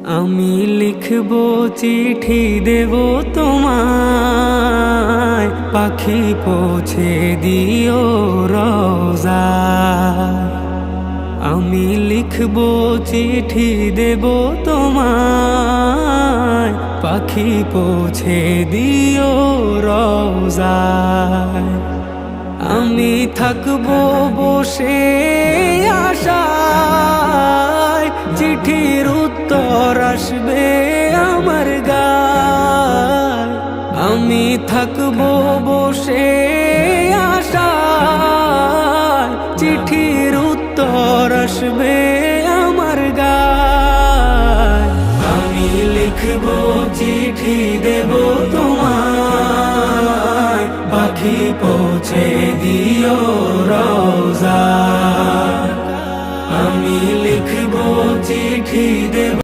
আমি লিখব চিঠি দেব তোমায়, পাখি পৌঁছে দিও রোজায়। আমি লিখব চিঠি দেব তোমায়, পাখি পৌঁছে দিও রোজায়। আমি থাকবো বসে আশায়, চিঠির উত্তর আসবে আমার গায়। আমি থাকবো বসে আশায়,